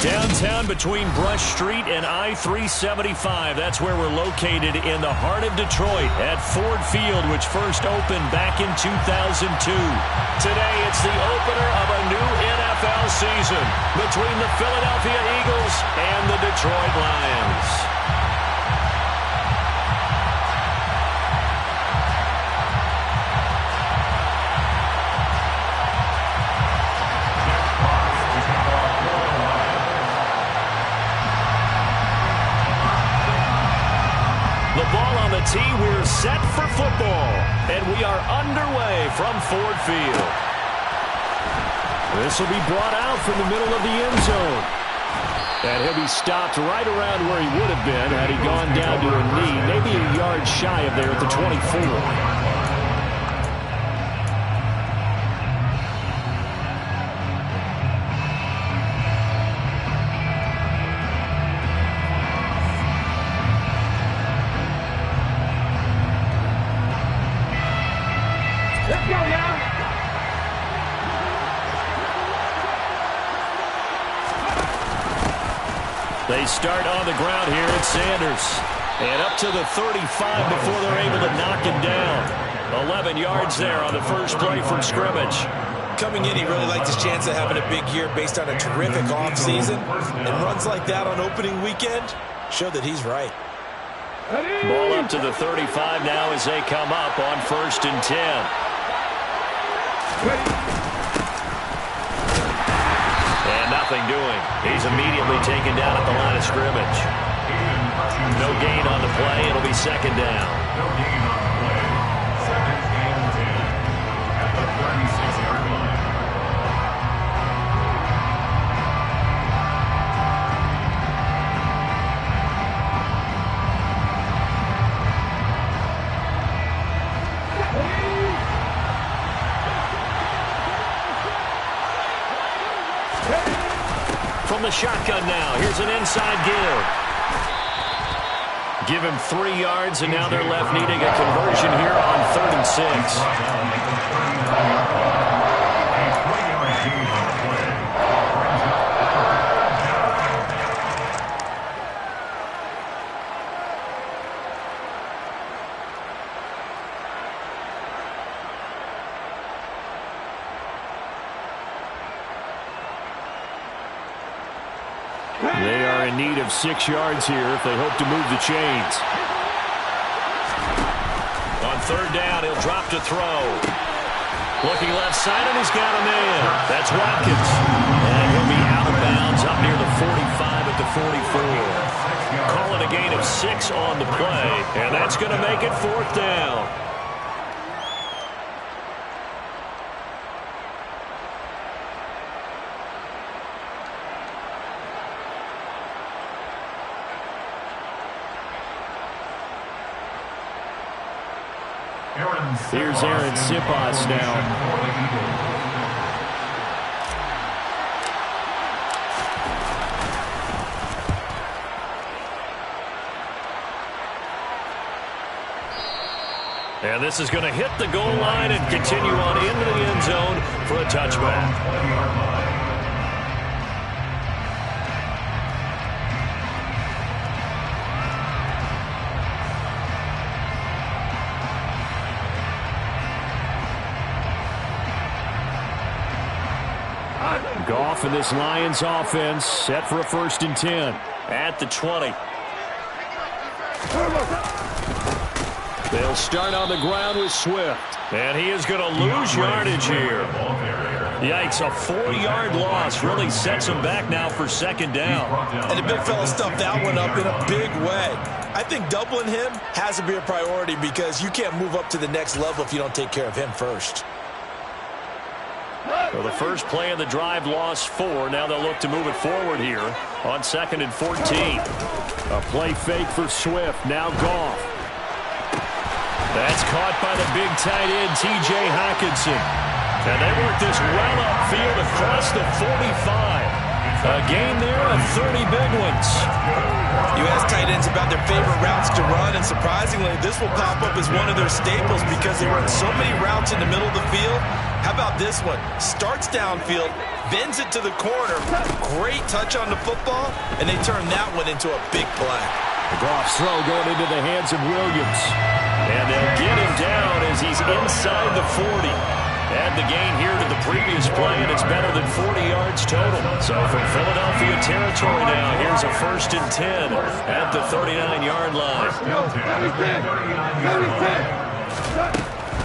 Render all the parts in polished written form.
Downtown between Brush Street and I-375. That's where we're located in the heart of Detroit at Ford Field, which first opened back in 2002. Today, it's the opener of a new NFL season between the Philadelphia Eagles and the Detroit Lions. Tee, we're set for football, and we are underway from Ford Field. This will be brought out from the middle of the end zone. And he'll be stopped right around where he would have been had he gone down to a knee, maybe a yard shy of there at the 24. They start on the ground here at Sanders. And up to the 35 before they're able to knock him down. 11 yards there on the first play from scrimmage. Coming in, he really liked his chance of having a big year based on a terrific offseason. And runs like that on opening weekend show that he's right. Ball up to the 35 now as they come up on 1st and 10. And nothing doing. He's immediately taken down at the line of scrimmage. No gain on the play. It'll be 2nd down. No gain on the play. 2nd and 10 at the 36-yard line. From the shotgun now, here's an inside give. Give him 3 yards, and now they're left needing a conversion here on 3rd and 6. They are in need of 6 yards here if they hope to move the chains. On 3rd down, he'll drop to throw. Looking left side, and he's got a man. That's Watkins. And he'll be out of bounds up near the 45 at the 44. Call it a gain of 6 on the play, and that's going to make it 4th down. Here's Aaron Siposs now. And this is going to hit the goal line and continue on into the end zone for a touchback. Goff and this Lions offense set for a 1st and 10 at the 20. They'll start on the ground with Swift. And he is going to lose yardage here. Yikes, a 4-yard loss really sets him back now for 2nd down. And the big fella stuffed that one up in a big way. I think doubling him has to be a priority because you can't move up to the next level if you don't take care of him first. So the first play of the drive lost 4. Now they'll look to move it forward here on 2nd and 14. A play fake for Swift. Now Goff. That's caught by the big tight end, T.J. Hockenson. And they work this well upfield across the 45. A gain there of 30 big ones. You ask tight ends about their favorite routes to run, and surprisingly, this will pop up as one of their staples because they run so many routes in the middle of the field How about this one? Starts downfield, bends it to the corner. Great touch on the football, and they turn that one into a big play. The Goff's throw going into the hands of Williams. And they'll get him down as he's inside the 40. Add the gain here to the previous play, and it's better than 40 yards total. So from Philadelphia territory now, here's a 1st and 10 at the 39-yard line.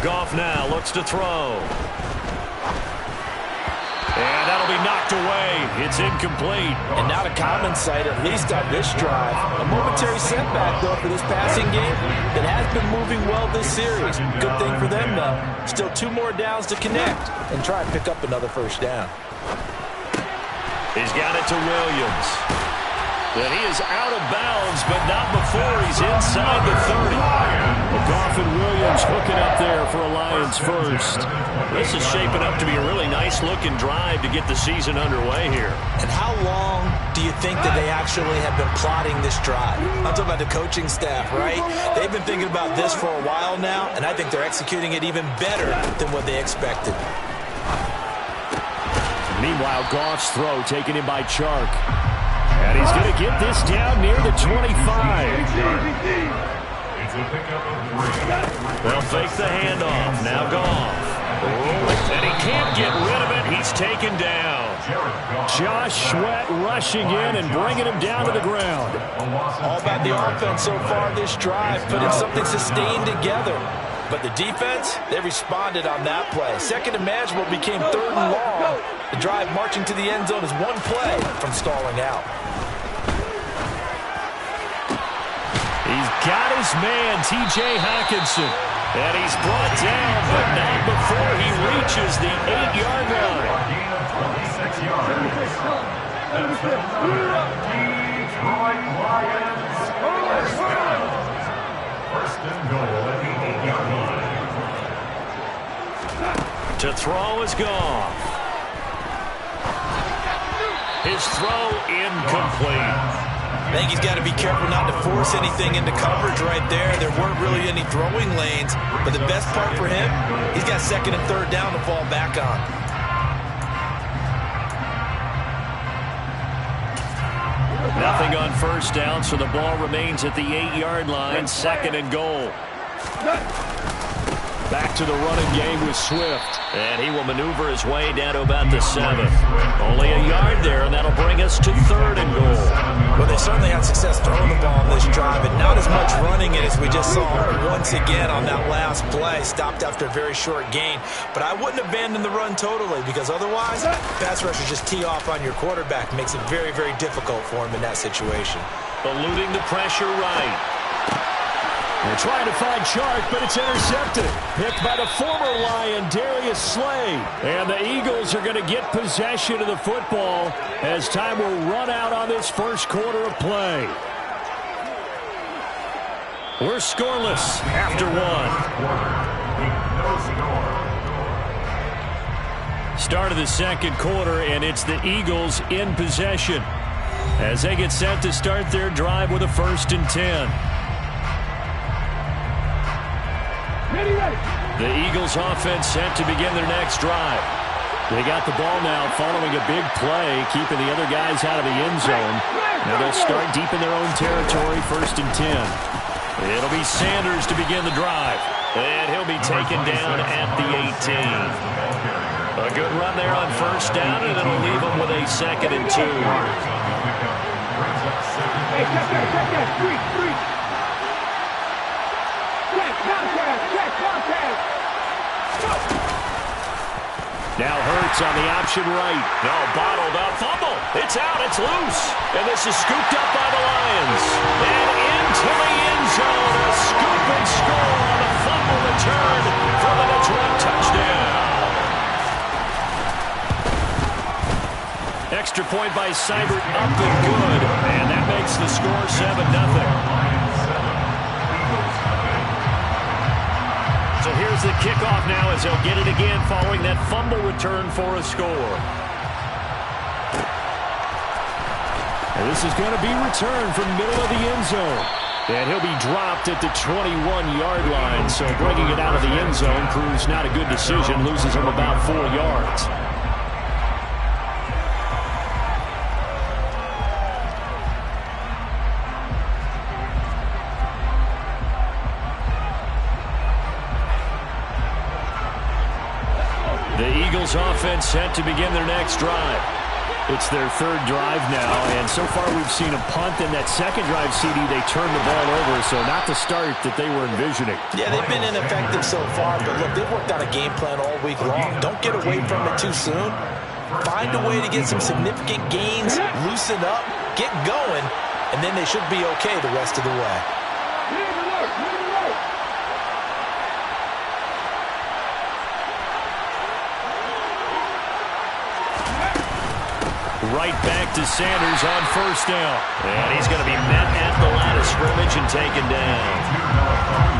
Goff now looks to throw. And that'll be knocked away. It's incomplete. And not a common sight, at least on this drive. A momentary setback, though, for this passing game that has been moving well this series. Good thing for them, though. Still 2 more downs to connect and try and pick up another 1st down. He's got it to Williams. And he is out of bounds, but not before he's inside the 30. Goff and Williams hooking up there for a Lions 1st. This is shaping up to be a really nice-looking drive to get the season underway here. And how long do you think that they actually have been plotting this drive? I'm talking about the coaching staff, right? They've been thinking about this for a while now, and I think they're executing it even better than what they expected. Meanwhile, Goff's throw taken in by Chark. And he's going to get this down near the 25. They'll fake the handoff. Now Goff. And he can't get rid of it. He's taken down. Josh Sweat rushing in and bringing him down to the ground. All about the offense so far this drive, putting something sustained together. But the defense, they responded on that play. 2nd and manageable became 3rd and long. The drive marching to the end zone is 1 play from stalling out. He's got his man, T.J. Hockenson. And he's brought down, but not before he reaches the 8-yard line. 26 yards. Detroit Lions. 1st and goal at the 8-yard line. To throw is Goff. His throw incomplete. I think he's got to be careful not to force anything into coverage right there. There weren't really any throwing lanes, but the best part for him, he's got 2nd and 3rd down to fall back on. Nothing on 1st down, so the ball remains at the 8-yard line, 2nd and goal. Back to the running game with Swift. And he will maneuver his way down to about the 7. Only a yard there, and that'll bring us to 3rd and goal. Well, they certainly had success throwing the ball on this drive, and not as much running it as we just saw once again on that last play. Stopped after a very short gain. But I wouldn't abandon the run totally, because otherwise, pass rushers just tee off on your quarterback. Makes it very, very difficult for him in that situation. Eluding the pressure right. They're trying to find Chark, but it's intercepted. Picked by the former Lion, Darius Slay. And the Eagles are going to get possession of the football as time will run out on this 1st quarter of play. We're scoreless after 1. Start of the 2nd quarter, and it's the Eagles in possession as they get set to start their drive with a 1st and 10. The Eagles offense set to begin their next drive. They got the ball now following a big play, keeping the other guys out of the end zone. Now they'll start deep in their own territory, 1st and 10. It'll be Sanders to begin the drive. And he'll be taken down at the 18. A good run there on 1st down, and it'll leave them with a 2nd and 2. Hey, check that, three. Now Hurts on the option right. No, bottled up. Fumble. It's out. It's loose. And this is scooped up by the Lions. And into the end zone. A scoop and score on a fumble return for the Detroit touchdown. Extra point by Seibert up and good. And that makes the score 7-0. So here's the kickoff now as they'll get it again following that fumble return for a score. And this is going to be returned from the middle of the end zone. And he'll be dropped at the 21-yard line. So bringing it out of the end zone proves not a good decision. Loses him about 4 yards. The Eagles offense set to begin their next drive. It's their third drive now, and so far we've seen a punt. In that second drive, CD, they turned the ball over, so not the start that they were envisioning. Yeah, they've been ineffective so far, but look, they've worked out a game plan all week long. Don't get away from it too soon. Find a way to get some significant gains, loosen up, get going, and then they should be okay the rest of the way. Right back to Sanders on first down. And he's going to be met at the line of scrimmage and taken down.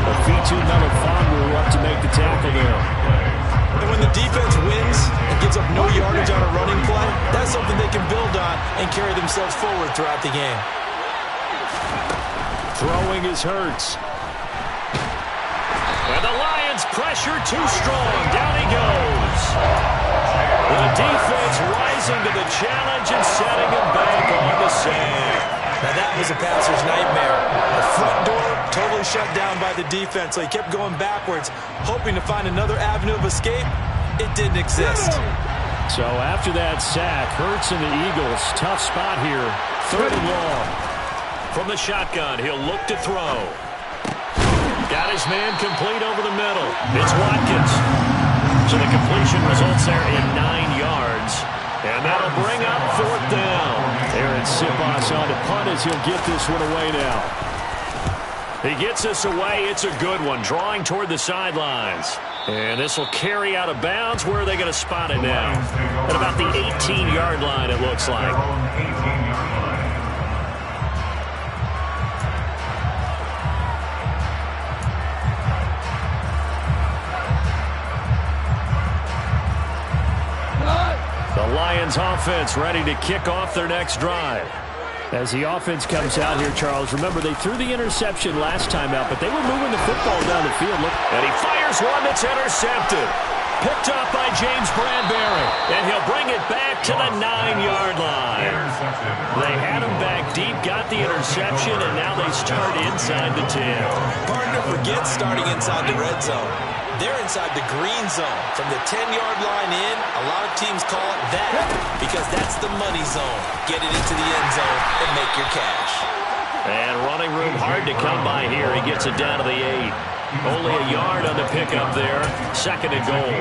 Ofitu Melifonwu up to make the tackle there. And when the defense wins and gives up no yardage on a running play, that's something they can build on and carry themselves forward throughout the game. Throwing is Hurts. And the Lions pressure too strong. Down he goes. The defense rising to the challenge and setting him back on the sand. Now that was a passer's nightmare. The front door totally shut down by the defense, so he kept going backwards, hoping to find another avenue of escape. It didn't exist. So after that sack, Hurts and the Eagles, tough spot here. Third and long. From the shotgun, he'll look to throw. Got his man complete over the middle. It's Watkins. So the completion results there in 9 yards. And that'll bring up fourth down. Aaron Siposs on to punt as he'll get this one away now. He gets this away. It's a good one. Drawing toward the sidelines. And this will carry out of bounds. Where are they going to spot it now? At about the 18-yard line, it looks like. The Lions offense ready to kick off their next drive. As the offense comes out here, Charles, remember they threw the interception last time out, but they were moving the football down the field. Look, and he fires one that's intercepted. Picked up by James Bradbury. And he'll bring it back to the 9-yard line. They had him back deep, got the interception, and now they start inside the 10. Hard to forget starting inside the red zone. They're inside the green zone. From the 10-yard line in, a lot of teams call it that because that's the money zone. Get it into the end zone and make your cash. And running room hard to come by here. He gets it down to the 8. Only a yard on the pickup there. Second and goal.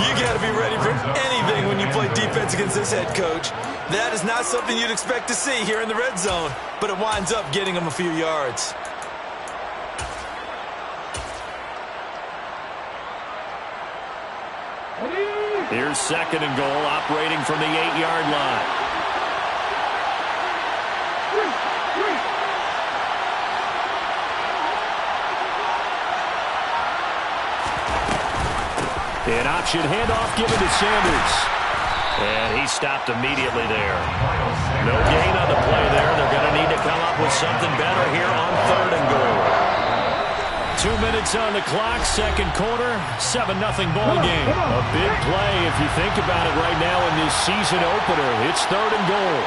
You got to be ready for anything when you play defense against this head coach. That is not something you'd expect to see here in the red zone, but it winds up getting him a few yards. Here's second and goal, operating from the 8-yard line. An option handoff given to Sanders. And he stopped immediately there. No gain on the play there. They're going to need to come up with something better here on third and goal. 2 minutes on the clock, second quarter, 7-0 ball game. A big play if you think about it right now in this season opener. It's third and goal.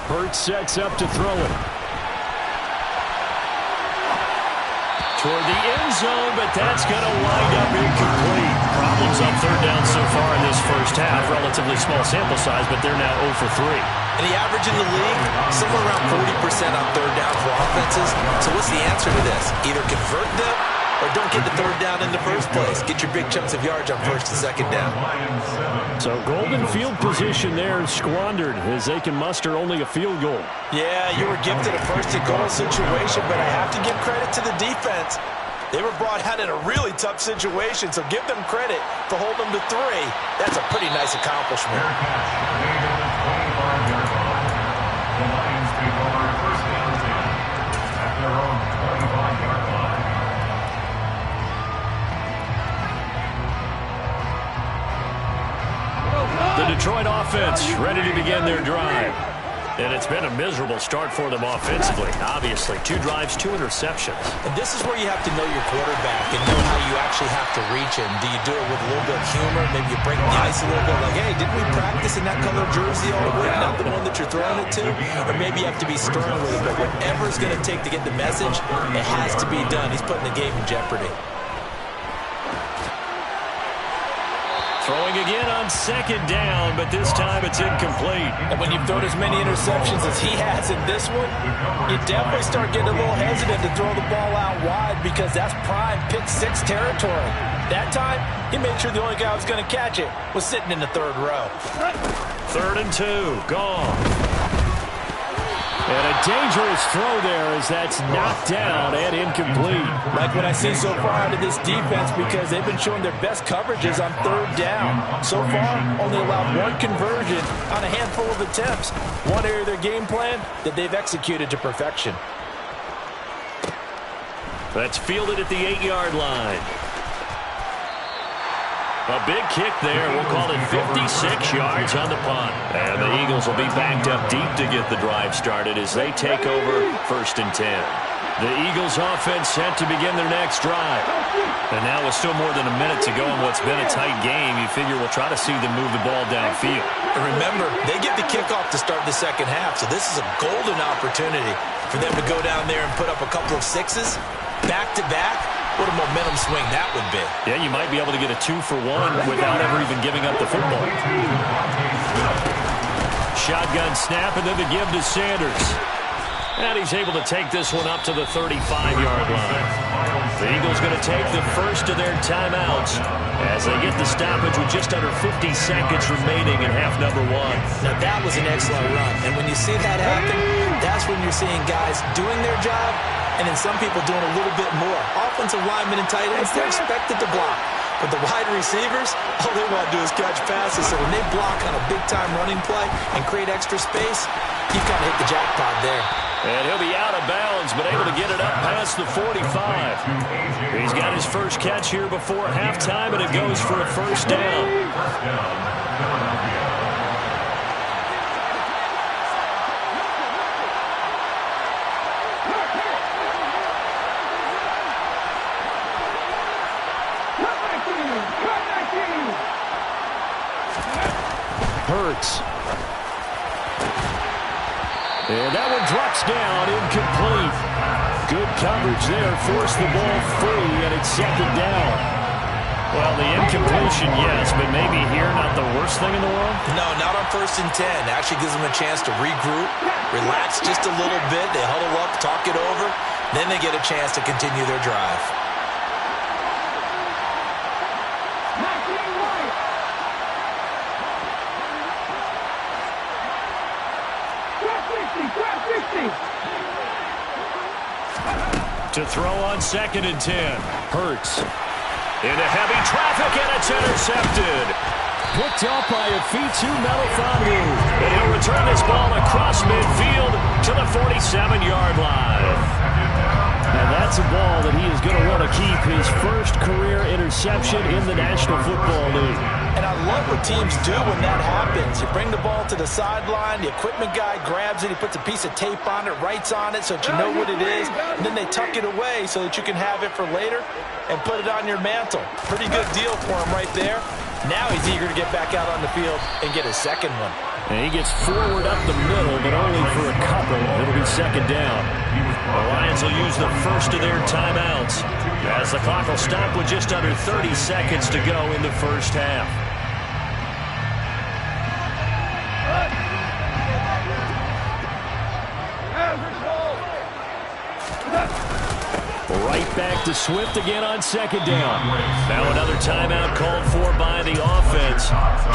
Hurts sets up to throw it. Toward the end zone, but that's going to wind up incomplete. Problems on third down so far in this first half. Relatively small sample size, but they're now 0 for 3. And the average in the league, somewhere around 40% on third down for offenses. So what's the answer to this? Either convert them or don't get the third down in the first place. Get your big chunks of yards on first and second down. So golden field position there squandered as they can muster only a field goal. Yeah, you were gifted a first and goal situation, but I have to give credit to the defense. They were brought out in a really tough situation, so give them credit for holding them to 3. That's a pretty nice accomplishment. Fair catch. Made at the 25-yard line. The Lions take over first down 10 at their own 25-yard line. The Detroit offense ready to begin their drive. And it's been a miserable start for them offensively. Obviously, 2 drives, 2 interceptions. And this is where you have to know your quarterback and know how you actually have to reach him. Do you do it with a little bit of humor? Maybe you break the ice a little bit like, hey, didn't we practice in that color jersey all week? Not the one that you're throwing it to? Or maybe you have to be stern with it. But whatever it's going to take to get the message, it has to be done. He's putting the game in jeopardy. Throwing again on second down, but this time it's incomplete. And when you've thrown as many interceptions as he has in this one, you definitely start getting a little hesitant to throw the ball out wide because that's prime pick 6 territory. That time, he made sure the only guy who was going to catch it was sitting in the 3rd row. 3rd and 2, gone. And a dangerous throw there as that's knocked down and incomplete. Like what I see so far out of this defense because they've been showing their best coverages on 3rd down. So far, only allowed 1 conversion on a handful of attempts. One area of their game plan that they've executed to perfection. That's fielded at the 8-yard line. A big kick there. We'll call it 56 yards on the punt. And the Eagles will be backed up deep to get the drive started as they take over 1st and 10. The Eagles offense set to begin their next drive. And now with still more than a minute to go in what's been a tight game, you figure we'll try to see them move the ball downfield. And remember, they get the kickoff to start the second half, so this is a golden opportunity for them to go down there and put up a couple of 6s back-to-back. What a momentum swing that would be. Yeah, you might be able to get a 2-for-1 without ever even giving up the football. Shotgun snap, and then the give to Sanders. And he's able to take this one up to the 35-yard line. The Eagles going to take the first of their timeouts as they get the stoppage with just under 50 seconds remaining in half number 1. Now, that was an excellent run. And when you see that happen, that's when you're seeing guys doing their job and then some people doing a little bit more. Offensive linemen and tight ends, they're expected to block. But the wide receivers, all they want to do is catch passes. So when they block on a big-time running play and create extra space, you kind of hit the jackpot there. And he'll be out of bounds, but able to get it up past the 45. He's got his first catch here before halftime, and it goes for a 1st down. Hurts. And that one drops down, incomplete. Good coverage there, forced the ball free, and it's 2nd down. Well, the incompletion, yes, but maybe here not the worst thing in the world? No, not on 1st and 10. Actually gives them a chance to regroup, relax just a little bit. They huddle up, talk it over. Then they get a chance to continue their drive. To throw on 2nd and 10. Hurts. Into heavy traffic, and it's intercepted. Picked up by Afitu Melifonwu. And he'll return this ball across midfield to the 47-yard line. And that's a ball that he is going to want to keep his first career interception in the National Football League. And I love what teams do when that happens. You bring the ball to the sideline, the equipment guy grabs it, he puts a piece of tape on it, writes on it so that you know what it is, and then they tuck it away so that you can have it for later and put it on your mantle. Pretty good deal for him right there. Now he's eager to get back out on the field and get his 2nd one. And he gets forward up the middle, but only for a couple. It'll be 2nd down. The Lions will use the first of their timeouts as the clock will stop with just under 30 seconds to go in the first half. Right back to Swift again on 2nd down. Now another timeout called for by the offense.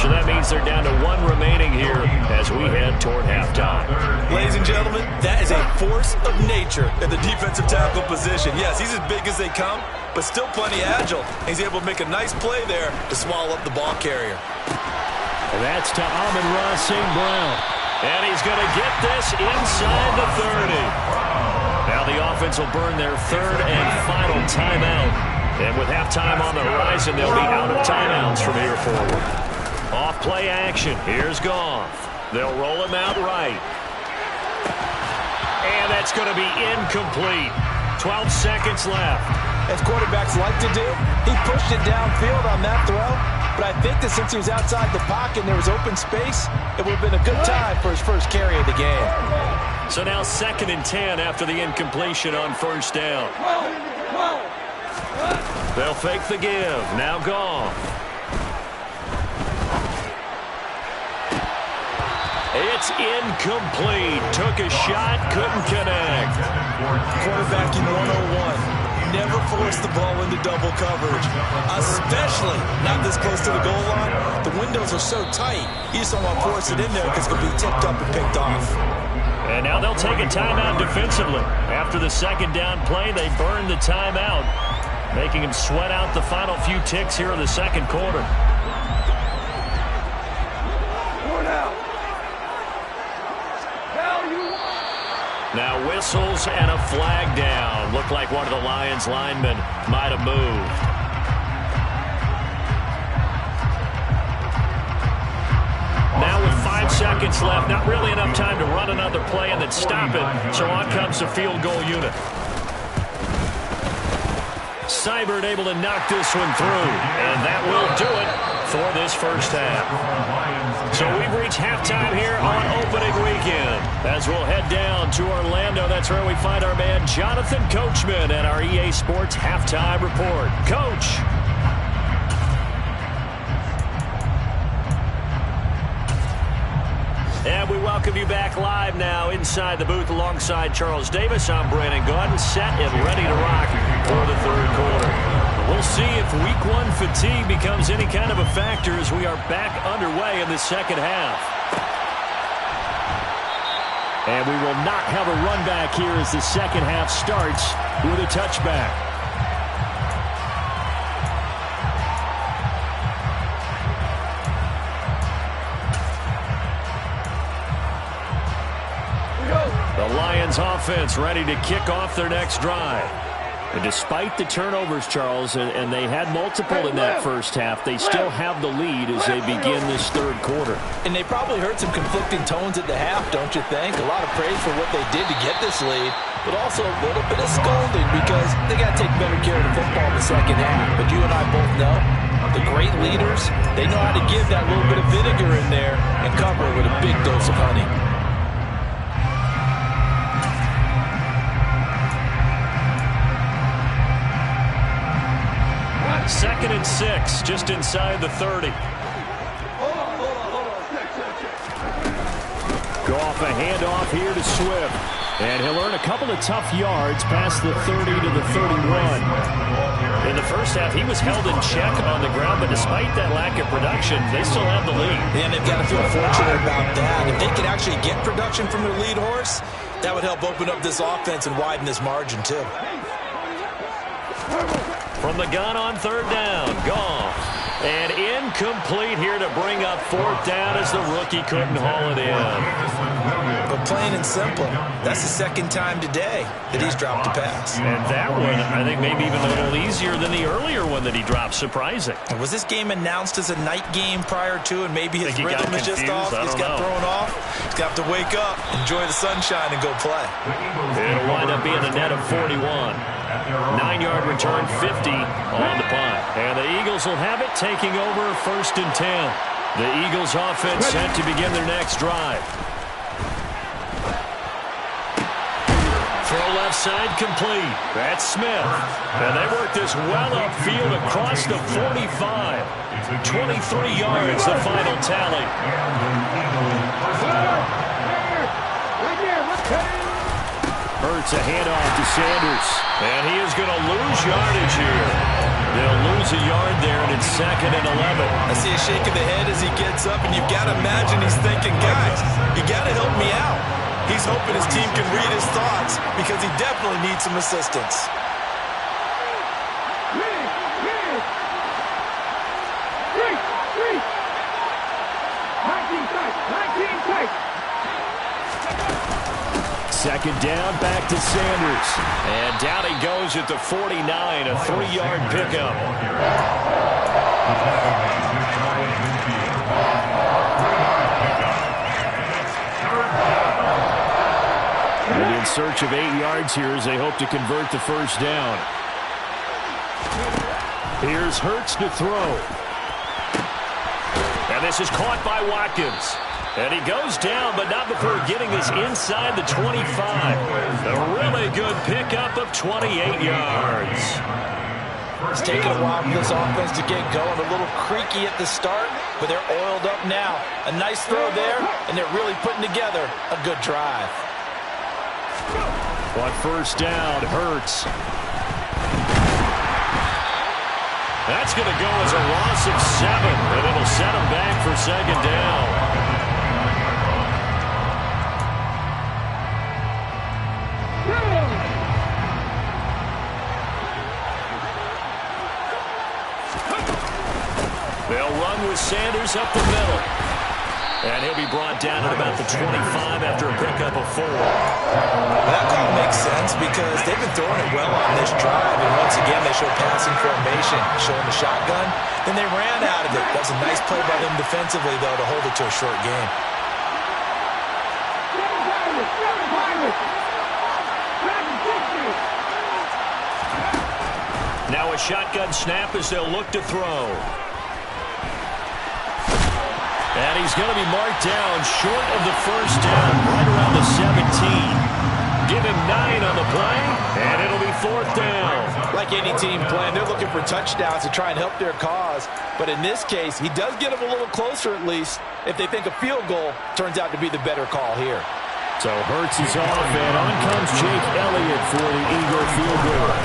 So that means they're down to 1 remaining here as we head toward halftime. Ladies and gentlemen, that is a force of nature in the defensive tackle position. Yes, he's as big as they come, but still plenty agile. He's able to make a nice play there to swallow up the ball carrier. And that's to Amon-Ra St. Brown. And he's going to get this inside the 30. Now the offense will burn their third and final timeout. And with halftime on the horizon, they'll be out of timeouts from here forward. Off play action. Here's Goff. They'll roll him out right. And that's going to be incomplete. 12 seconds left. As quarterbacks like to do, he pushed it downfield on that throw. But I think that since he was outside the pocket and there was open space, it would have been a good time for his first carry of the game. So now 2nd and 10 after the incompletion on first down. They'll fake the give. Now Goff. It's incomplete. Took a shot, couldn't connect. Quarterbacking 101. Never force the ball into double coverage, especially not this close to the goal line. The windows are so tight, you just don't want to force it in there because it's going to be tipped up and picked off. And now they'll take a timeout defensively. After the second down play, they burn the timeout, making him sweat out the final few ticks here in the second quarter. Now whistles and a flag down. Looked like one of the Lions linemen might have moved. Now with 5 seconds left, not really enough time to run another play and then stop it. So on comes the field goal unit. Seibert able to knock this one through. And that will do it for this first half. So we've reached halftime here on opening weekend. As we'll head down to Orlando, that's where we find our man Jonathan Coachman and our EA Sports Halftime Report. Coach. And we welcome you back live now inside the booth alongside Charles Davis. I'm Brandon Gaudin, set and ready to rock for the third quarter. We'll see if week one fatigue becomes any kind of a factor as we are back underway in the second half. And we will not have a run back here as the second half starts with a touchback. The Lions offense ready to kick off their next drive. And despite the turnovers, Charles, and they had multiple in that first half, they still have the lead as they begin this third quarter. And they probably heard some conflicting tones at the half, don't you think? A lot of praise for what they did to get this lead, but also a little bit of scolding because they got to take better care of the football in the second half. But you and I both know the great leaders, they know how to give that little bit of vinegar in there and cover it with a big dose of honey. Second and 6, just inside the 30. Go off a handoff here to Swift. And he'll earn a couple of tough yards past the 30 to the 31. In the first half, he was held in check on the ground, but despite that lack of production, they still have the lead. And they've got to feel fortunate about that. If they could actually get production from their lead horse, that would help open up this offense and widen this margin too. From the gun on third down, Goff. And incomplete here to bring up fourth down as the rookie couldn't haul it in. But plain and simple, that's the second time today that he's dropped a pass. And that one, I think, maybe even a little easier than the earlier one that he dropped. Surprising. Was this game announced as a night game prior to, and maybe his rhythm is just off? He's got thrown off. He's got to wake up, enjoy the sunshine, and go play. It'll wind up being a net of 41. 9-yard return, 50 on the punt. And the Eagles will have it, taking over first and 10. The Eagles offense set to begin their next drive. Throw left side complete. That's Smith. And they work this well upfield across the 45. 23 yards, the final tally. Hurts a handoff to Sanders. And he is going to lose yardage here. They'll lose a yard there, and it's second and 11. I see a shake of the head as he gets up, and you've got to imagine he's thinking, guys, you got to help me out. He's hoping his team can read his thoughts because he definitely needs some assistance. Second down, back to Sanders. And down he goes at the 49, a 3-yard pickup. And in search of 8 yards here as they hope to convert the first down. Here's Hurts to throw. And this is caught by Watkins. And he goes down, but not before getting us inside the 25. A really good pickup of 28 yards. It's taken a while for this offense to get going. A little creaky at the start, but they're oiled up now. A nice throw there, and they're really putting together a good drive. On first down, Hurts. That's going to go as a loss of 7, and it'll set him back for second down. They'll run with Sanders up the middle. And he'll be brought down at about the 25 after a pickup of 4. That call makes sense because they've been throwing it well on this drive. And once again, they show passing formation, showing the shotgun. Then they ran out of it. That was a nice play by them defensively, though, to hold it to a short game. Now a shotgun snap as they'll look to throw. And he's going to be marked down short of the first down, right around the 17. Give him 9 on the play, and it'll be 4th down. Like any team playing, they're looking for touchdowns to try and help their cause. But in this case, he does get them a little closer at least if they think a field goal turns out to be the better call here. So Hurts is off, and on comes Jake Elliott for the Eagle field goal.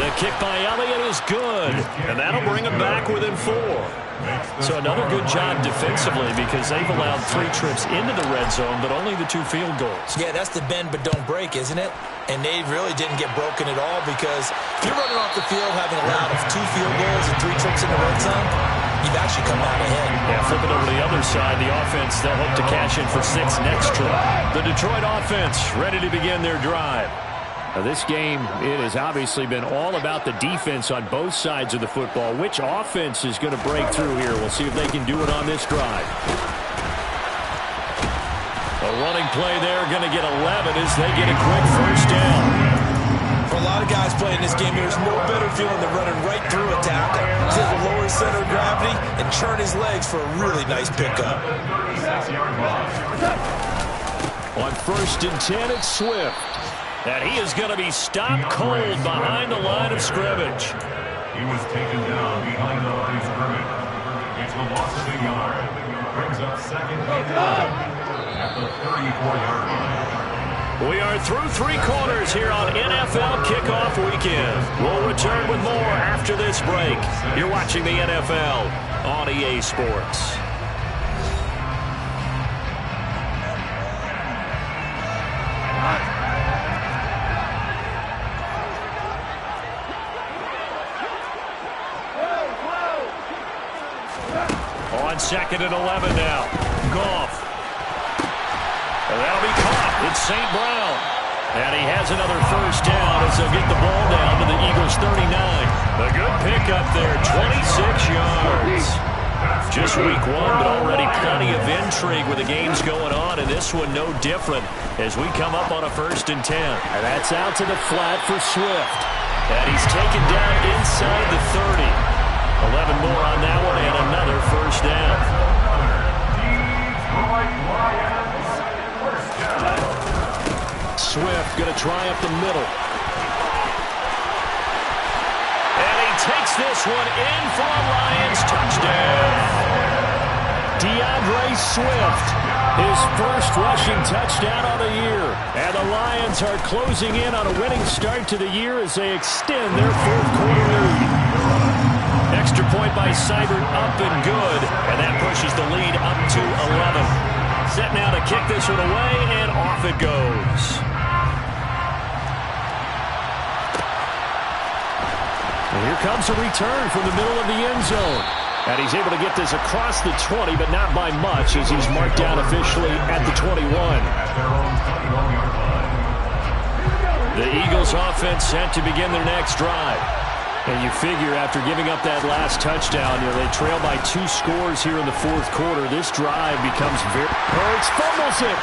The kick by Elliott is good, and that'll bring him back within 4. So another good job defensively because they've allowed 3 trips into the red zone, but only the 2 field goals. Yeah, that's the bend but don't break, isn't it? And they really didn't get broken at all because if you're running off the field having allowed 2 field goals and 3 trips in the red zone, you've actually come out ahead. Yeah, flipping over to the other side, the offense, they'll hope to cash in for 6 next trip. The Detroit offense ready to begin their drive. Now this game, it has obviously been all about the defense on both sides of the football. Which offense is going to break through here? We'll see if they can do it on this drive. A running play there, going to get 11 as they get a quick first down. For a lot of guys playing this game, there's no better feeling than running right through a tackle. He's able to lower his center of gravity and churn his legs for a really nice pickup. On 1st and 10, it's Swift. And he is going to be stopped cold behind the line of scrimmage. He was taken down behind the line of scrimmage. It's a loss of a yard. Brings up 2nd and 11 at the 34-yard line. We are through 3 quarters here on NFL Kickoff Weekend. We'll return with more after this break. You're watching the NFL on EA Sports. On 2nd and 11 now. Goff. And that'll be caught. It's St. Brown. And he has another first down as they'll get the ball down to the Eagles' 39. A good pickup there, 26 yards. Just week 1, but already plenty of intrigue with the games going on, and this one no different as we come up on a 1st and 10. And that's out to the flat for Swift. And he's taken down inside the 30. 11 more on that one and another first down. Swift going to try up the middle. And he takes this one in for a Lions touchdown. DeAndre Swift, his first rushing touchdown of the year. And the Lions are closing in on a winning start to the year as they extend their 4th quarter lead. Extra point by Seibert up and good, and that pushes the lead up to 11. Set now to kick this one away, and off it goes. And here comes a return from the middle of the end zone. And he's able to get this across the 20, but not by much, as he's marked down officially at the 21. The Eagles offense set to begin their next drive. And you figure after giving up that last touchdown, they trail by 2 scores here in the fourth quarter. This drive becomes very... Hurts fumbles it.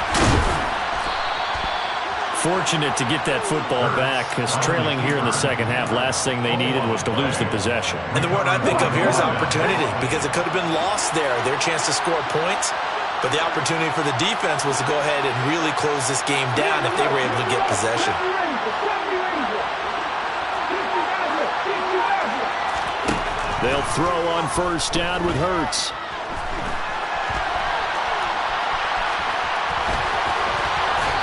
Fortunate to get that football back, because trailing here in the second half, last thing they needed was to lose the possession. And the word I think of here is opportunity, because it could have been lost there, their chance to score points. But the opportunity for the defense was to go ahead and really close this game down if they were able to get possession. They'll throw on first down with Hurts.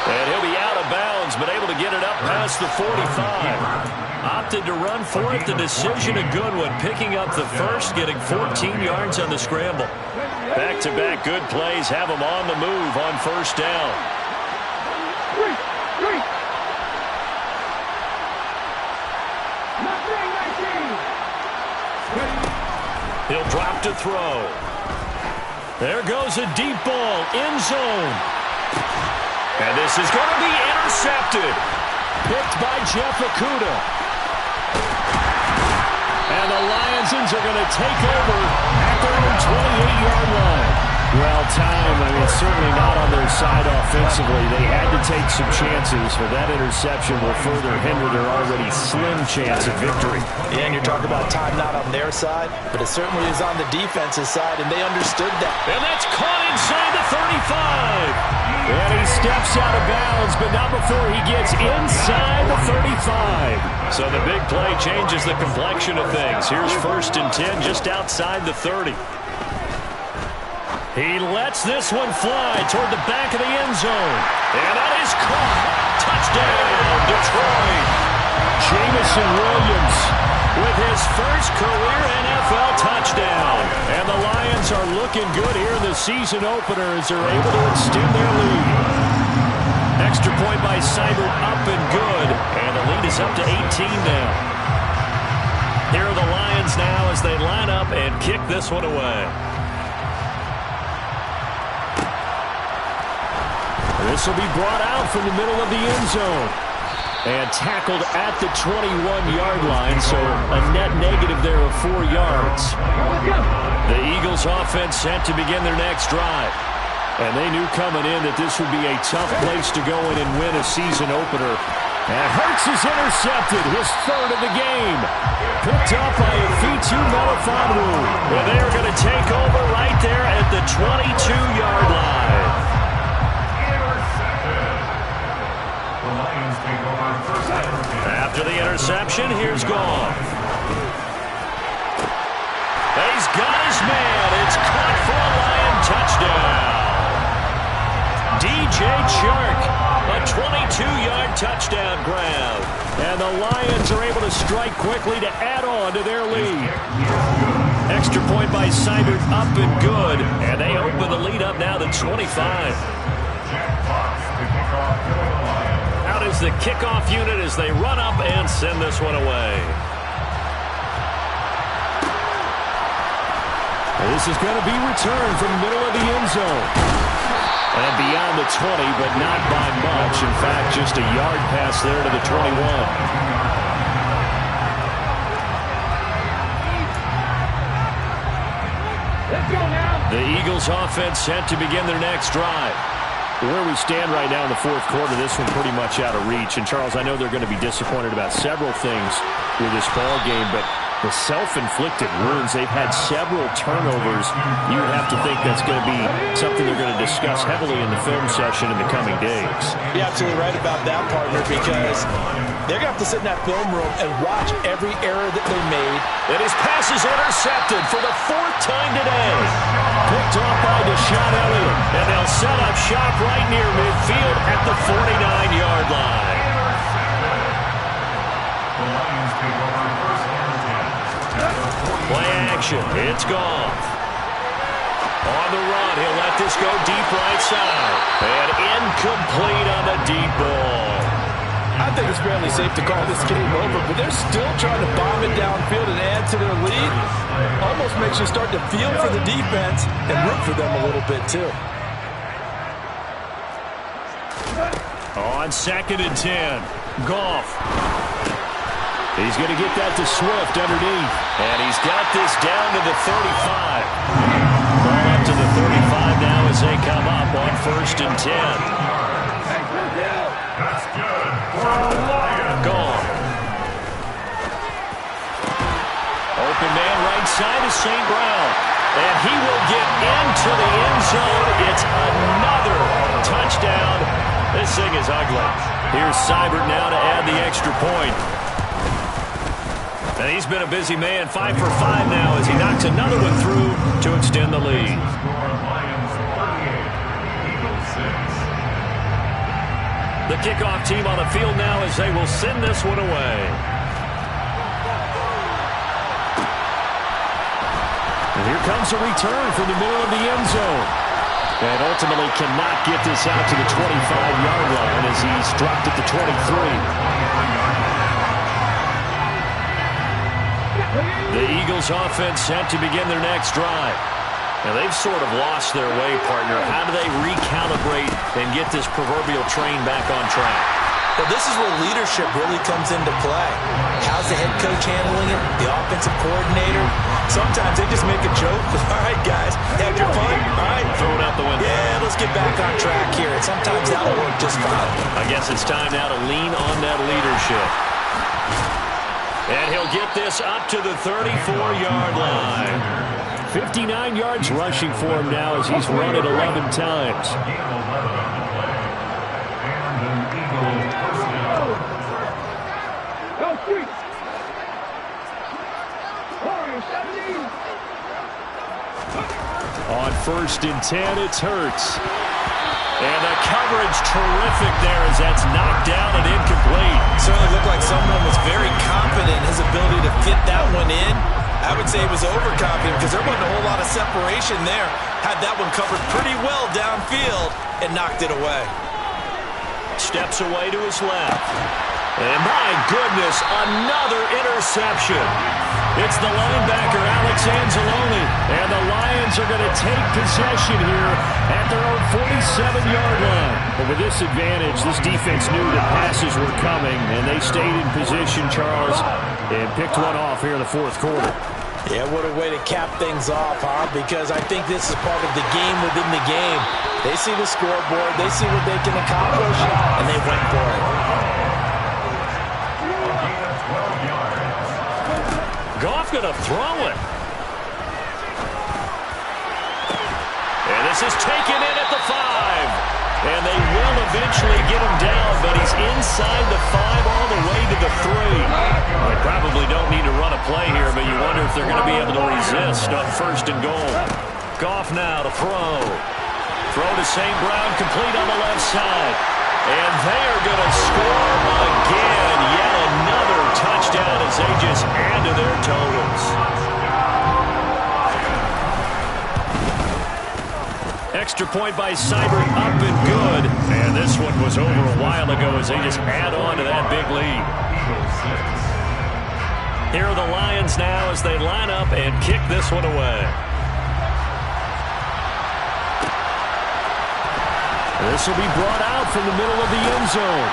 And he'll be out of bounds, but able to get it up past the 45. Opted to run for it. The decision a good one. Picking up the first, getting 14 yards on the scramble. Back-to-back good plays have him on the move on first down. He'll drop to throw. There goes a deep ball, end zone. And this is going to be intercepted. Picked by Jeff Okudah. And the Lions are going to take over at their own 28-yard line. Well, time, certainly not on their side offensively. They had to take some chances, but that interception will further hinder their already slim chance of victory. Yeah, and you're talking about time not on their side, but it certainly is on the defense's side, and they understood that. And that's caught inside the 35. And he steps out of bounds, but not before he gets inside the 35. So the big play changes the complexion of things. Here's 1st and 10 just outside the 30. He lets this one fly toward the back of the end zone. And that is caught. Touchdown, Detroit. Jameson Williams with his first career NFL touchdown. And the Lions are looking good here in the season opener as they're able to extend their lead. Extra point by Seibert, up and good. And the lead is up to 18 now. Here are the Lions now as they line up and kick this one away. This will be brought out from the middle of the end zone. And tackled at the 21-yard line, so a net negative there of 4 yards. The Eagles offense set to begin their next drive. And they knew coming in that this would be a tough place to go in and win a season opener. And Hurts is intercepted, his 3rd of the game. Picked up by Afitu Melifonwu. And they are going to take over right there at the 22-yard line. After the interception, here's Goff. He's got his man. It's caught for a Lion touchdown. DJ Chark, a 22-yard touchdown grab. And the Lions are able to strike quickly to add on to their lead. Extra point by Seibert, up and good. And they open the lead up now to 25. Out is the kickoff unit as they run up and send this one away. This is going to be returned from the middle of the end zone. And beyond the 20, but not by much. In fact, just a yard pass there to the 21. Let's go now. The Eagles offense set to begin their next drive. Where we stand right now in the fourth quarter, this one pretty much out of reach. And, Charles, I know they're going to be disappointed about several things with this ball game, but the self-inflicted wounds, they've had several turnovers. You would have to think that's going to be something they're going to discuss heavily in the film session in the coming days. You're absolutely right about that, partner, because they're going to have to sit in that film room and watch every error that they made. And his pass is intercepted for the 4th time today. Picked off by Deshaun Elliott. And they'll set up shop right near midfield at the 49-yard line. Play action. It's Goff. On the run, he'll let this go deep right side. And incomplete on the deep ball. I think it's fairly safe to call this game over, but they're still trying to bomb it downfield and add to their lead. Almost makes you start to feel for the defense and root for them a little bit, too. On 2nd and 10, Goff. He's going to get that to Swift underneath. And he's got this down to the 35. Ball up to the 35 now as they come up on 1st and 10. That's good for the Lions. Goff. Open man right side is St. Brown. And he will get into the end zone. It's another touchdown. This thing is ugly. Here's Seibert now to add the extra point. And he's been a busy man, 5 for 5 now as he knocks another one through to extend the lead. Lions 38, Eagles 6. The kickoff team on the field now as they will send this one away. And here comes a return from the middle of the end zone. And ultimately cannot get this out to the 25-yard line as he's dropped at the 23. The Eagles offense set to begin their next drive. Now they've sort of lost their way, partner. How do they recalibrate and get this proverbial train back on track? Well, this is where leadership really comes into play. How's the head coach handling it? The offensive coordinator? Sometimes they just make a joke. All right, guys, had your fun? All right. Throw it out the window. Yeah, let's get back on track here. And sometimes that'll work just fine. I guess it's time now to lean on that leadership. And he'll get this up to the 34-yard line. 59 yards rushing for him now as he's run it 11 times. On 1st and 10, it's Hurts. And the coverage terrific there as that's knocked down and incomplete. Certainly looked like someone was very confident in his ability to fit that one in. I would say he was overconfident because there wasn't a whole lot of separation there. Had that one covered pretty well downfield and knocked it away. Steps away to his left. And my goodness, another interception. It's the linebacker, Alex Anzalone. And the Lions are going to take possession here at their own 47-yard line. But with this advantage, this defense knew the passes were coming, and they stayed in position, Charles, and picked one off here in the 4th quarter. Yeah, what a way to cap things off, huh? Because I think this is part of the game within the game. They see the scoreboard, they see what they can accomplish, and they went for it. Goff going to throw it. And this is taken in at the 5. And they will eventually get him down, but he's inside the 5 all the way to the 3. They probably don't need to run a play here, but you wonder if they're going to be able to resist on 1st and goal. Goff now to throw. Throw to St. Brown, complete on the left side. And they are going to score again. Yet another touchdown as they just add to their totals. Extra point by Seibert, up and good. And this one was over a while ago as they just add on to that big lead. Here are the Lions now as they line up and kick this one away. This will be brought out from the middle of the end zone.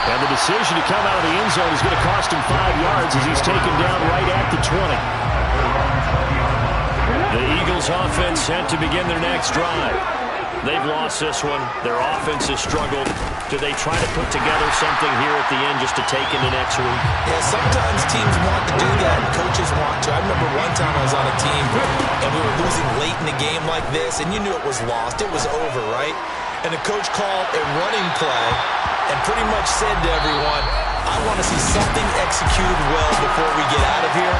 And the decision to come out of the end zone is going to cost him 5 yards as he's taken down right at the 20. The Eagles offense set to begin their next drive. They've lost this one. Their offense has struggled. Do they try to put together something here at the end just to take into next week? Yeah, sometimes teams want to do that, and coaches want to. I remember one time I was on a team, and we were losing late in the game like this, and you knew it was lost. It was over, right? And the coach called a running play and pretty much said to everyone, I want to see something executed well before we get out of here.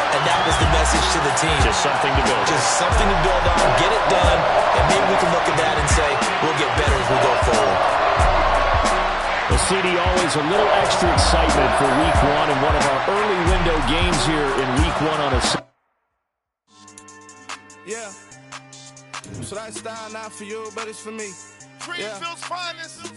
And that was the message to the team. Just something to build on. Just something to build on, get it done, and maybe we can look at that and say, we'll get better as we go forward. The CD always a little extra excitement for Week 1 and one of our early window games here in Week 1 on a... Yeah. So that style not for you, but it's for me. Greenfield's finest.